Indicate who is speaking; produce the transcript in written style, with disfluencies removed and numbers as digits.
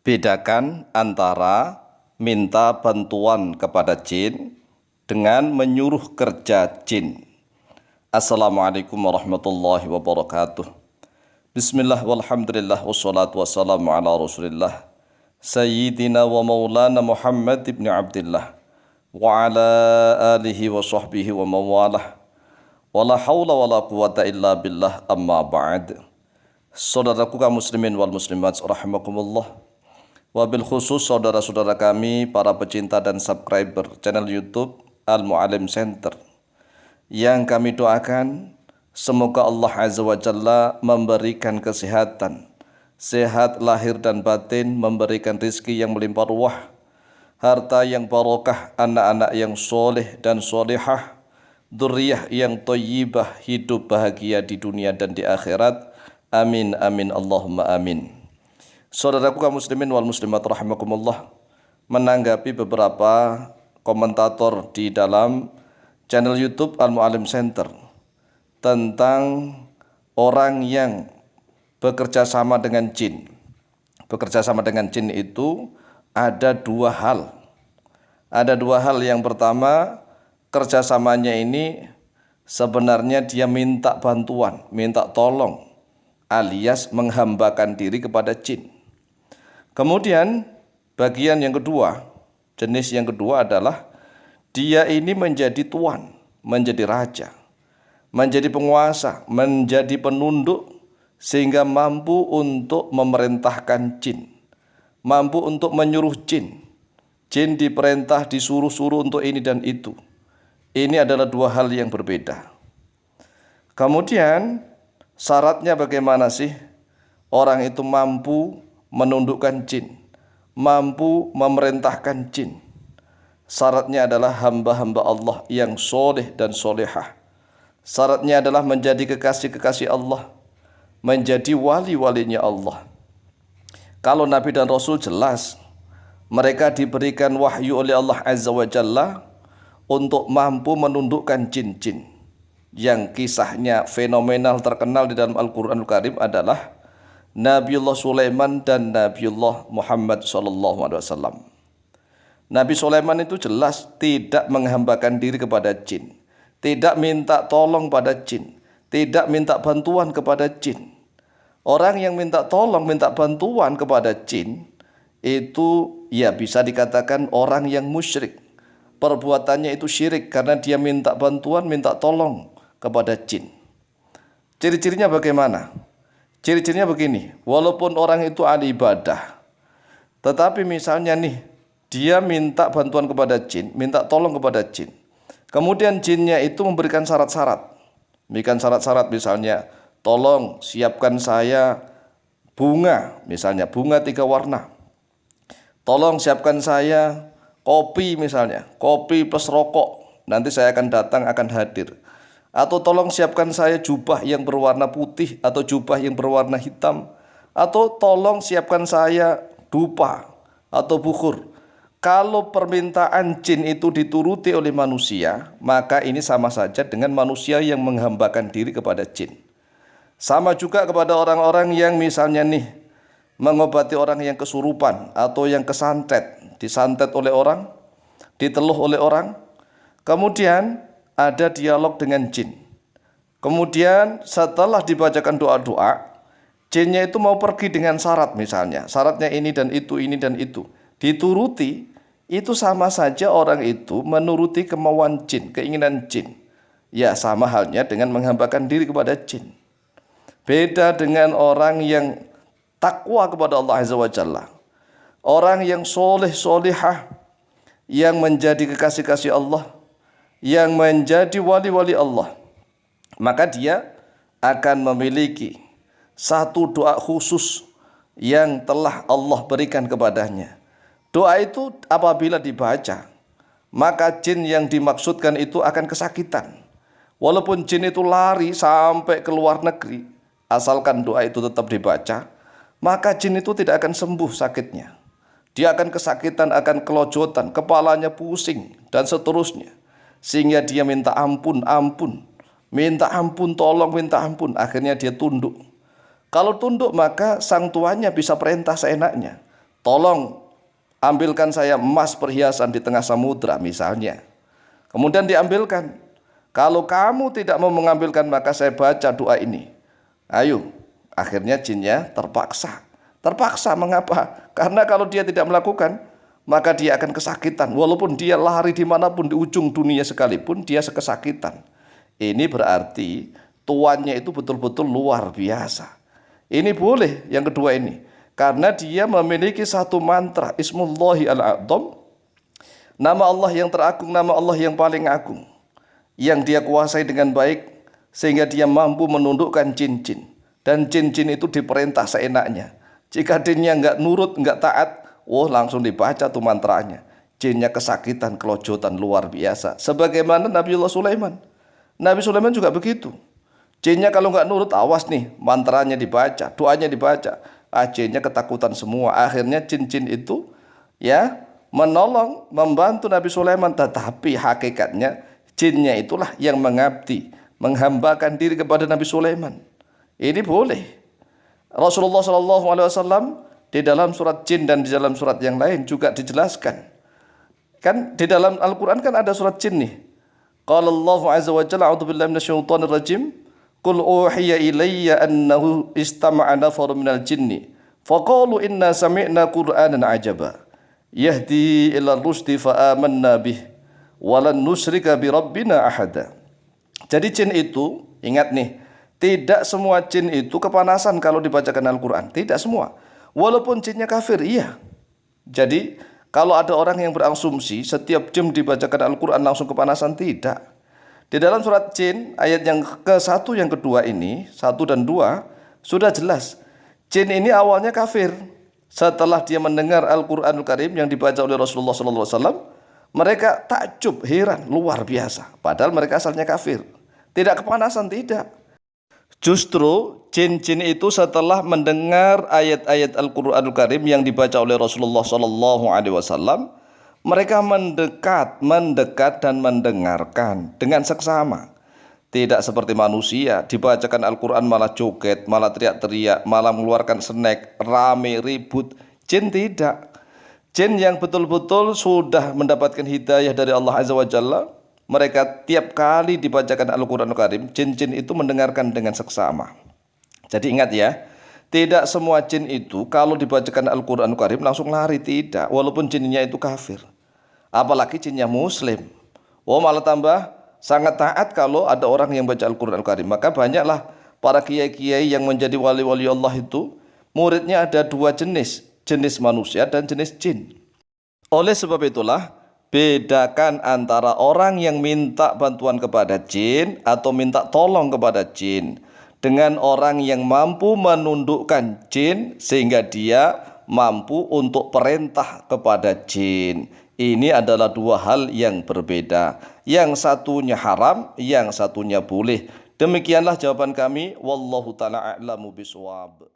Speaker 1: Bedakan antara minta bantuan kepada jin dengan menyuruh kerja jin. Assalamualaikum warahmatullahi wabarakatuh. Bismillah walhamdulillah wassalatu wassalamu ala rasulillah Sayyidina wa maulana Muhammad ibn Abdillah wa ala alihi wa sahbihi wa mawalah wa la hawla wa la quwata illa billah amma ba'd. Saudaraku kaum muslimin wal muslimat rahimakumullah. Wabil khusus saudara-saudara kami para pecinta dan subscriber channel YouTube Al-Mu'alim Center, yang kami doakan semoga Allah Azza wa Jalla memberikan kesehatan, sehat lahir dan batin, memberikan rizki yang melimpah ruah, harta yang barokah, anak-anak yang soleh dan solehah, dzurriyyah yang thayyibah, hidup bahagia di dunia dan di akhirat. Amin amin Allahumma amin. Saudaraku kaum muslimin wal muslimat rahimakumullah, menanggapi beberapa komentator di dalam channel YouTube Al-Mu'alim Center tentang orang yang bekerja sama dengan jin. Bekerja sama dengan jin itu ada dua hal. Ada dua hal. Yang pertama, kerjasamanya ini sebenarnya dia minta bantuan, minta tolong, alias menghambakan diri kepada jin. Kemudian bagian yang kedua, jenis yang kedua adalah dia ini menjadi tuan, menjadi raja, menjadi penguasa, menjadi penunduk, sehingga mampu untuk memerintahkan jin, mampu untuk menyuruh jin. Jin diperintah, disuruh-suruh untuk ini dan itu. Ini adalah dua hal yang berbeda. Kemudian syaratnya bagaimana sih orang itu mampu menundukkan jin, mampu memerintahkan jin? Syaratnya adalah hamba-hamba Allah yang soleh dan solehah. Syaratnya adalah menjadi kekasih-kekasih Allah, menjadi wali-walinya Allah. Kalau Nabi dan Rasul jelas, mereka diberikan wahyu oleh Allah Azza wa Jalla untuk mampu menundukkan jin-jin. Yang kisahnya fenomenal terkenal di dalam Al-Quranul Karim adalah Nabiullah Sulaiman dan Nabiullah Muhammad SAW. Nabi Sulaiman itu jelas tidak menghambakan diri kepada jin, tidak minta tolong pada jin, tidak minta bantuan kepada jin. Orang yang minta tolong, minta bantuan kepada jin itu ya bisa dikatakan orang yang musyrik. Perbuatannya itu syirik karena dia minta bantuan, minta tolong kepada jin. Ciri-cirinya bagaimana? Ciri-cirinya begini, walaupun orang itu ahli ibadah, tetapi misalnya nih, dia minta bantuan kepada jin, minta tolong kepada jin. Kemudian jinnya itu memberikan syarat-syarat. Memberikan syarat-syarat misalnya, tolong siapkan saya bunga, misalnya bunga 3 warna. Tolong siapkan saya kopi misalnya, kopi plus rokok, nanti saya akan datang, akan hadir. Atau tolong siapkan saya jubah yang berwarna putih atau jubah yang berwarna hitam. Atau tolong siapkan saya dupa atau bukhur. Kalau permintaan jin itu dituruti oleh manusia, maka ini sama saja dengan manusia yang menghambakan diri kepada jin. Sama juga kepada orang-orang yang misalnya nih, mengobati orang yang kesurupan atau yang kesantet, disantet oleh orang, diteluh oleh orang. Kemudian ada dialog dengan jin. Kemudian setelah dibacakan doa-doa, jinnya itu mau pergi dengan syarat misalnya. Syaratnya ini dan itu, ini dan itu. Dituruti, itu sama saja orang itu menuruti kemauan jin, keinginan jin. Ya sama halnya dengan menghambakan diri kepada jin. Beda dengan orang yang takwa kepada Allah Azza wa Jalla. Orang yang soleh, solehah, yang menjadi kekasih-kasih Allah, yang menjadi wali-wali Allah, maka dia akan memiliki satu doa khusus yang telah Allah berikan kepadanya. Doa itu apabila dibaca, maka jin yang dimaksudkan itu akan kesakitan. Walaupun jin itu lari sampai ke luar negeri, asalkan doa itu tetap dibaca, maka jin itu tidak akan sembuh sakitnya. Dia akan kesakitan, akan kelojotan, kepalanya pusing, dan seterusnya. Sehingga dia minta ampun, minta ampun, tolong, minta ampun. Akhirnya dia tunduk. Kalau tunduk maka sang tuannya bisa perintah seenaknya. tolong ambilkan saya emas perhiasan di tengah samudra misalnya. Kemudian diambilkan. Kalau kamu tidak mau mengambilkan maka saya baca doa ini. Ayo. Akhirnya jinnya terpaksa. Terpaksa mengapa? Karena kalau dia tidak melakukan maka dia akan kesakitan. Walaupun dia lari dimanapun di ujung dunia sekalipun dia kesakitan. Ini berarti tuannya itu betul-betul luar biasa. Ini boleh yang kedua ini. Karena dia memiliki satu mantra. Ismullahi al-a'dham. Nama Allah yang teragung, nama Allah yang paling agung. Yang dia kuasai dengan baik. Sehingga dia mampu menundukkan jin-jin. Dan jin-jin itu diperintah seenaknya. Jika jinnya nggak nurut, nggak taat, langsung dibaca tuh mantranya. Jinnya kesakitan, kelojotan luar biasa. Sebagaimana Nabiullah Sulaiman. Nabi Sulaiman juga begitu. Jinnya kalau nggak nurut, awas nih, mantranya dibaca, doanya dibaca. Jinnya ketakutan semua. Akhirnya jin-jin itu ya menolong, membantu Nabi Sulaiman. Tetapi hakikatnya jinnya itulah yang mengabdi, menghambakan diri kepada Nabi Sulaiman. Ini boleh. Rasulullah SAW di dalam surat jin dan di dalam surat yang lain juga dijelaskan. Kan di dalam Al-Quran kan ada surat jin nih. Qala Allah azza wa jalla, a'udzu billahi minasyaitonir rajim. Qul uhiya ilayya annahu istama'a nafarun minal jinni faqalu inna sami'na qur'anan ajaba yahdi ila rusdi fa amanna bih wa lan nusyrika bi rabbina ahada. Jadi jin itu, ingat nih, tidak semua jin itu kepanasan kalau dibacakan Al-Quran. Tidak semua. Walaupun jinnya kafir, iya. Jadi kalau ada orang yang berasumsi setiap jin dibacakan Al-Quran langsung kepanasan, tidak. Di dalam surat jin ayat yang ke-1 yang kedua ini, 1 dan 2 sudah jelas. Jin ini awalnya kafir. Setelah dia mendengar Al-Quranul Karim yang dibaca oleh Rasulullah SAW, mereka takjub, heran, luar biasa. Padahal mereka asalnya kafir. Tidak kepanasan, tidak. Justru jin-jin itu setelah mendengar ayat-ayat Al-Quranul Karim yang dibaca oleh Rasulullah SAW, mereka mendekat dan mendengarkan dengan seksama. Tidak seperti manusia, dibacakan Al-Quran malah joget, malah teriak-teriak, malah mengeluarkan snack, rame, ribut. Jin tidak. Jin yang betul-betul sudah mendapatkan hidayah dari Allah Azza wa Jalla, mereka tiap kali dibacakan Al-Quranul Karim, jin-jin itu mendengarkan dengan seksama. Jadi ingat ya, tidak semua jin itu kalau dibacakan Al-Quranul Karim langsung lari, tidak. Walaupun jinnya itu kafir. Apalagi jinnya muslim. Malah tambah sangat taat kalau ada orang yang baca Al-Quranul Karim. Maka banyaklah para kiai-kiai yang menjadi wali-wali Allah itu, muridnya ada 2 jenis. Jenis manusia dan jenis jin. Oleh sebab itulah, bedakan antara orang yang minta bantuan kepada jin atau minta tolong kepada jin dengan orang yang mampu menundukkan jin sehingga dia mampu untuk perintah kepada jin. Ini adalah 2 hal yang berbeda. Yang satunya haram, yang satunya boleh. Demikianlah jawaban kami. Wallahu ta'ala a'lamu bishawab.